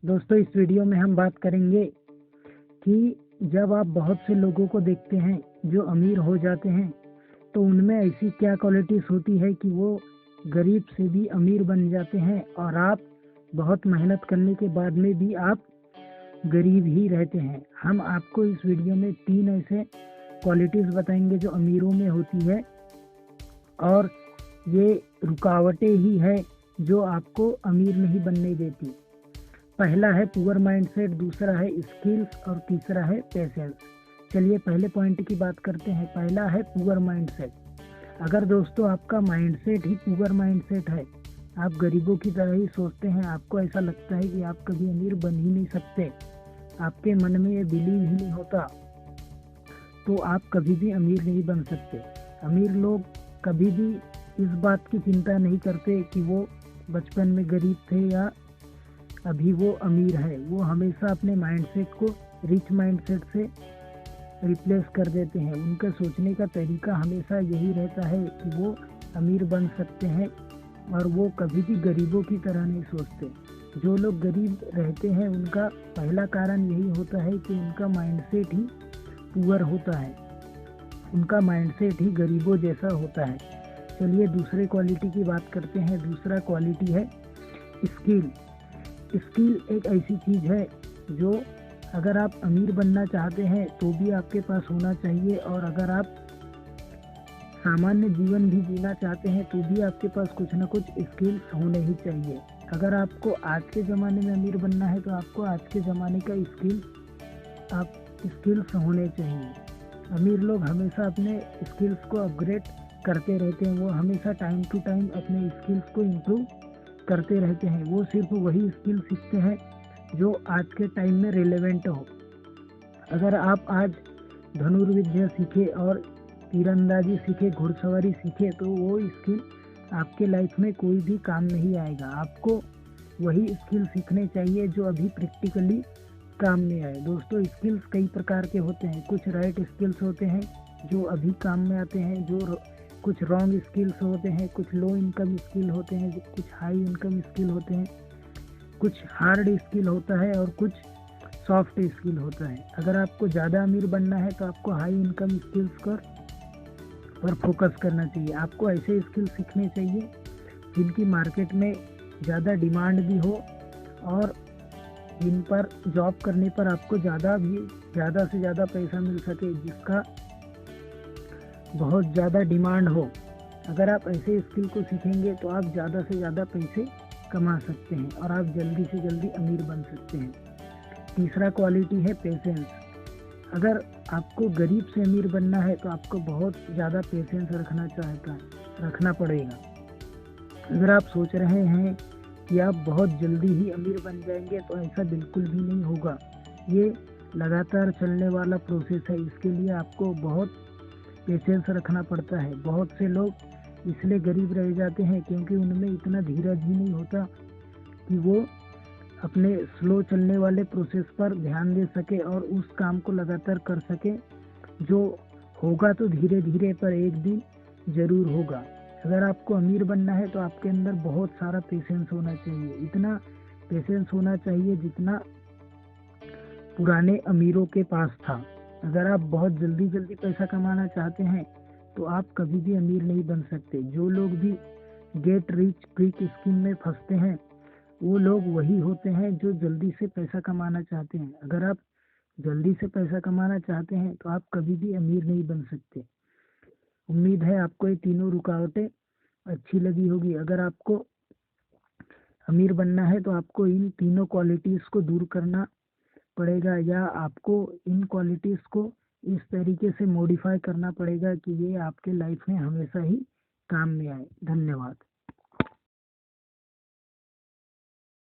दोस्तों, इस वीडियो में हम बात करेंगे कि जब आप बहुत से लोगों को देखते हैं जो अमीर हो जाते हैं, तो उनमें ऐसी क्या क्वालिटीज़ होती है कि वो गरीब से भी अमीर बन जाते हैं और आप बहुत मेहनत करने के बाद में भी आप गरीब ही रहते हैं। हम आपको इस वीडियो में 3 ऐसे क्वालिटीज़ बताएंगे जो अमीरों में होती है और ये रुकावटें ही है जो आपको अमीर नहीं बनने देती। पहला है पुअर माइंडसेट, दूसरा है स्किल्स और तीसरा है पेशेंस। चलिए पहले पॉइंट की बात करते हैं। पहला है पुअर माइंडसेट। अगर दोस्तों आपका माइंडसेट ही पुअर माइंडसेट है, आप गरीबों की तरह ही सोचते हैं, आपको ऐसा लगता है कि आप कभी अमीर बन ही नहीं सकते, आपके मन में ये बिलीव ही नहीं होता, तो आप कभी भी अमीर नहीं बन सकते। अमीर लोग कभी भी इस बात की चिंता नहीं करते कि वो बचपन में गरीब थे या अभी वो अमीर है। वो हमेशा अपने माइंडसेट को रिच माइंडसेट से रिप्लेस कर देते हैं। उनका सोचने का तरीका हमेशा यही रहता है कि वो अमीर बन सकते हैं और वो कभी भी गरीबों की तरह नहीं सोचते। जो लोग गरीब रहते हैं उनका पहला कारण यही होता है कि उनका माइंडसेट ही पुअर होता है, उनका माइंडसेट ही गरीबों जैसा होता है। चलिए दूसरे क्वालिटी की बात करते हैं। दूसरा क्वालिटी है स्किल। स्किल एक ऐसी चीज़ है जो अगर आप अमीर बनना चाहते हैं तो भी आपके पास होना चाहिए, और अगर आप सामान्य जीवन भी जीना चाहते हैं तो भी आपके पास कुछ ना कुछ स्किल्स होने ही चाहिए। अगर आपको आज के ज़माने में अमीर बनना है तो आपको आज के ज़माने का स्किल्स होने चाहिए। अमीर लोग हमेशा अपने स्किल्स को अपग्रेड करते रहते हैं। वो हमेशा टाइम टू टाइम अपने स्किल्स को इम्प्रूव करते रहते हैं। वो सिर्फ वही स्किल सीखते हैं जो आज के टाइम में रिलेवेंट हो। अगर आप आज धनुर्विद्या सीखे और तीरंदाजी सीखे, घुड़सवारी सीखे, तो वो स्किल आपके लाइफ में कोई भी काम नहीं आएगा। आपको वही स्किल सीखने चाहिए जो अभी प्रैक्टिकली काम में आए। दोस्तों, स्किल्स कई प्रकार के होते हैं। कुछ राइट स्किल्स होते हैं जो अभी काम में आते हैं, जो कुछ रॉन्ग स्किल्स होते हैं, कुछ लो इनकम स्किल होते हैं, कुछ हाई इनकम स्किल होते हैं, कुछ हार्ड स्किल होता है और कुछ सॉफ्ट स्किल होता है। अगर आपको ज़्यादा अमीर बनना है तो आपको हाई इनकम स्किल्स पर फोकस करना चाहिए। आपको ऐसे स्किल सीखने चाहिए जिनकी मार्केट में ज़्यादा डिमांड भी हो और जिन पर जॉब करने पर आपको ज़्यादा से ज़्यादा पैसा मिल सके, जिसका बहुत ज़्यादा डिमांड हो। अगर आप ऐसे स्किल को सीखेंगे तो आप ज़्यादा से ज़्यादा पैसे कमा सकते हैं और आप जल्दी से जल्दी अमीर बन सकते हैं। तीसरा क्वालिटी है पेशेंस। अगर आपको गरीब से अमीर बनना है तो आपको बहुत ज़्यादा पेशेंस रखना पड़ेगा। अगर आप सोच रहे हैं कि आप बहुत जल्दी ही अमीर बन जाएंगे तो ऐसा बिल्कुल भी नहीं होगा। ये लगातार चलने वाला प्रोसेस है। इसके लिए आपको बहुत पेशेंस रखना पड़ता है। बहुत से लोग इसलिए गरीब रह जाते हैं क्योंकि उनमें इतना धीरज ही नहीं होता कि वो अपने स्लो चलने वाले प्रोसेस पर ध्यान दे सके और उस काम को लगातार कर सके। जो होगा तो धीरे धीरे पर एक दिन ज़रूर होगा। अगर आपको अमीर बनना है तो आपके अंदर बहुत सारा पेशेंस होना चाहिए। इतना पेशेंस होना चाहिए जितना पुराने अमीरों के पास था। अगर आप बहुत जल्दी पैसा कमाना चाहते हैं तो आप कभी भी अमीर नहीं बन सकते। जो लोग भी गेट रिच क्विक स्कीम में फंसते हैं वो लोग वही होते हैं जो जल्दी से पैसा कमाना चाहते हैं। अगर आप जल्दी से पैसा कमाना चाहते हैं तो आप कभी भी अमीर नहीं बन सकते। उम्मीद है आपको ये तीनों रुकावटें अच्छी लगी होगी। अगर आपको अमीर बनना है तो आपको इन तीनों क्वालिटीज़ को दूर करना पड़ेगा, या आपको इन क्वालिटीज़ को इस तरीके से मॉडिफाई करना पड़ेगा कि ये आपके लाइफ में हमेशा ही काम में आए। धन्यवाद।